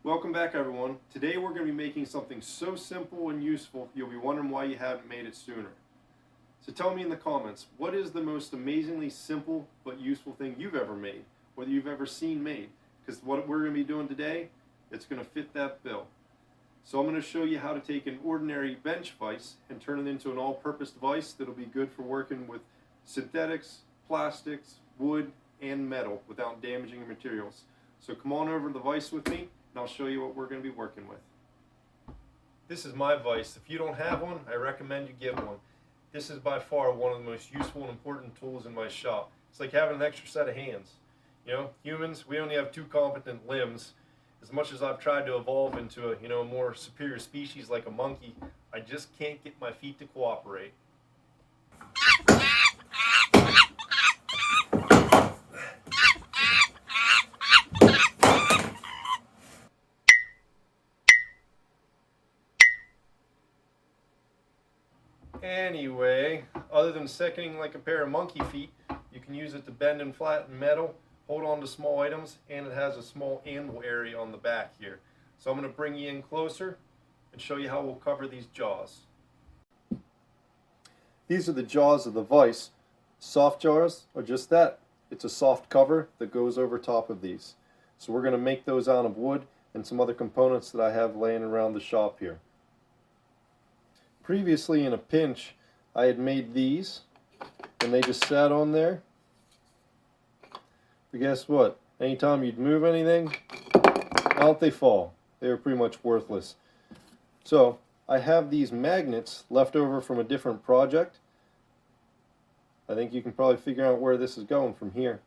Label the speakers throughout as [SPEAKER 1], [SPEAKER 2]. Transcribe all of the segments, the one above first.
[SPEAKER 1] Welcome back, everyone. Today we're going to be making something so simple and useful you'll be wondering why you haven't made it sooner. So tell me in the comments, what is the most amazingly simple but useful thing you've ever made, or that you've ever seen made? Because what we're going to be doing today, it's going to fit that bill. So I'm going to show you how to take an ordinary bench vise and turn it into an all-purpose vise that'll be good for working with synthetics, plastics, wood, and metal without damaging your materials. So come on over to the vise with me, and I'll show you what we're going to be working with. This is my vise. If you don't have one, I recommend you get one. This is by far one of the most useful and important tools in my shop. It's like having an extra set of hands. You know, humans, we only have two competent limbs. As much as I've tried to evolve into a more superior species like a monkey, I just can't get my feet to cooperate. Anyway, other than seconding like a pair of monkey feet, you can use it to bend and flatten metal, hold on to small items, and it has a small anvil area on the back here. So I'm going to bring you in closer and show you how we'll cover these jaws. These are the jaws of the vise. Soft jaws are just that. It's a soft cover that goes over top of these. So we're going to make those out of wood and some other components that I have laying around the shop here. Previously, in a pinch, I had made these, and they just sat on there. But guess what? Anytime you'd move anything, out they fall. They were pretty much worthless. So, I have these magnets left over from a different project. I think you can probably figure out where this is going from here.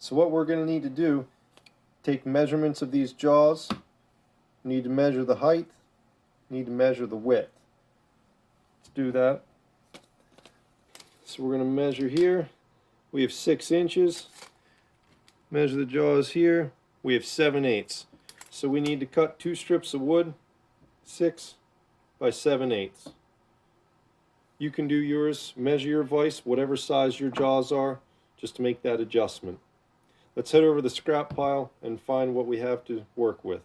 [SPEAKER 1] So what we're going to need to do, take measurements of these jaws, need to measure the height, need to measure the width. Do that. So we're going to measure here. We have 6 inches. Measure the jaws here. We have 7/8. So we need to cut 2 strips of wood, 6 by 7/8. You can do yours. Measure your vise, whatever size your jaws are, just to make that adjustment. Let's head over to the scrap pile and find what we have to work with.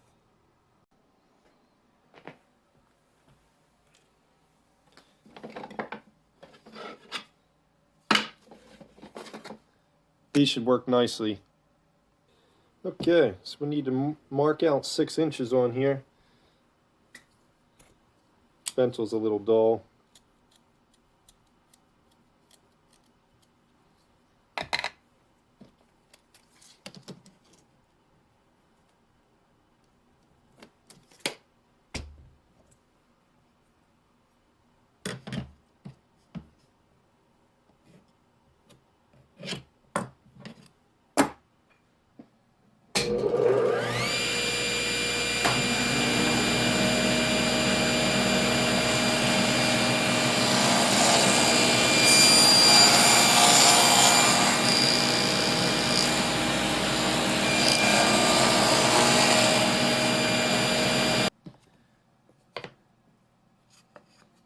[SPEAKER 1] These should work nicely. Okay, so we need to mark out 6 inches on here. Pencil's a little dull.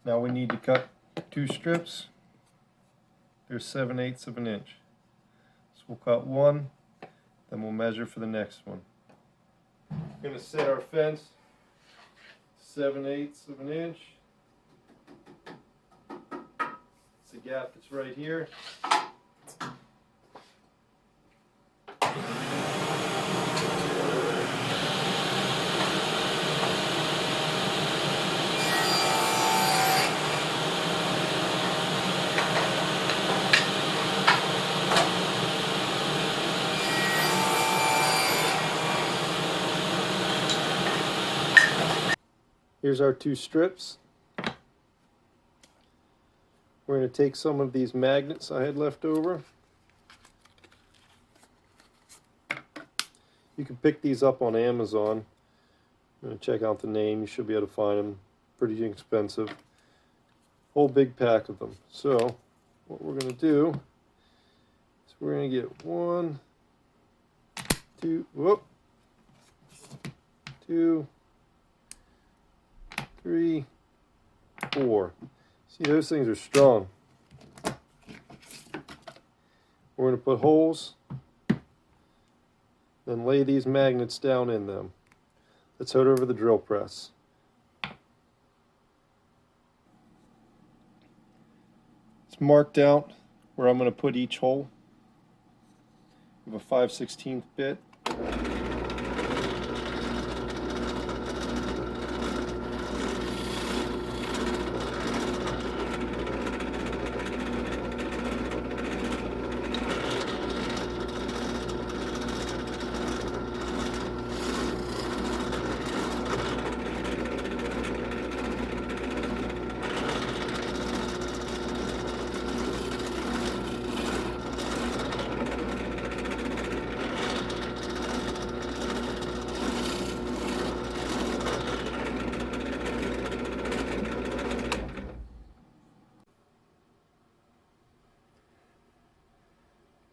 [SPEAKER 1] Now we need to cut 2 strips. They're 7/8 of an inch. So we'll cut one, then we'll measure for the next one. We're going to set our fence 7/8 of an inch. It's the gap that's right here. Here's our 2 strips. We're going to take some of these magnets I had left over. You can pick these up on Amazon. I'm going to check out the name. You should be able to find them. Pretty inexpensive. Whole big pack of them. So what we're going to do is we're going to get 1, 2, 2, 3, 4. See, those things are strong. We're going to put holes, then lay these magnets down in them. Let's head over the drill press. It's marked out where I'm going to put each hole. I have a 5/16 bit.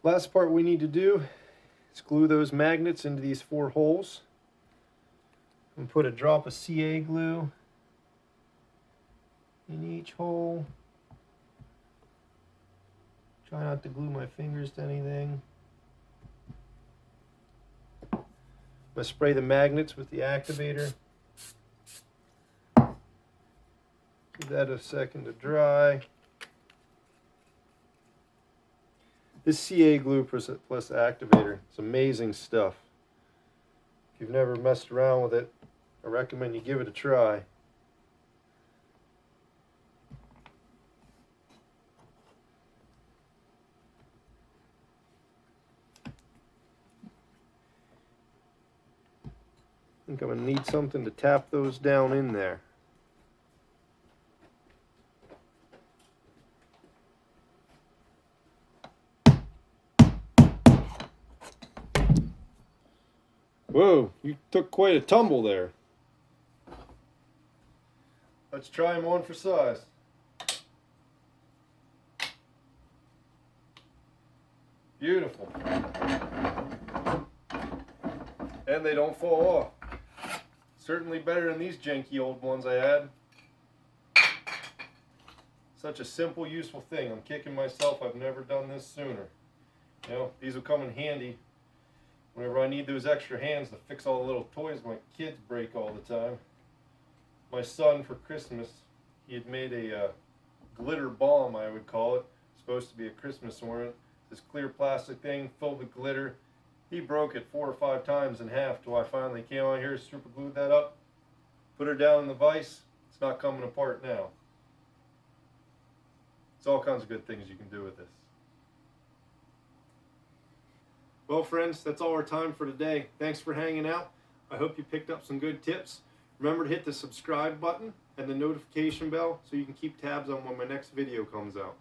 [SPEAKER 1] Last part we need to do is glue those magnets into these 4 holes. And put a drop of CA glue in each hole. Try not to glue my fingers to anything. I'm going to spray the magnets with the activator. Give that a second to dry. This CA glue plus activator, it's amazing stuff. If you've never messed around with it, I recommend you give it a try. I think I'm going to need something to tap those down in there. Whoa, you took quite a tumble there. Let's try them on for size. Beautiful. And they don't fall off. Certainly better than these janky old ones I had. Such a simple, useful thing. I'm kicking myself, I've never done this sooner. You know, these will come in handy whenever I need those extra hands to fix all the little toys my kids break all the time. My son, for Christmas, he had made a glitter bomb, I would call it. Supposed to be a Christmas ornament. This clear plastic thing filled with glitter. He broke it 4 or 5 times in half till I finally came on here, super glued that up, put her down in the vise. It's not coming apart now. It's all kinds of good things you can do with this. Well, friends, that's all our time for today. Thanks for hanging out. I hope you picked up some good tips. Remember to hit the subscribe button and the notification bell so you can keep tabs on when my next video comes out.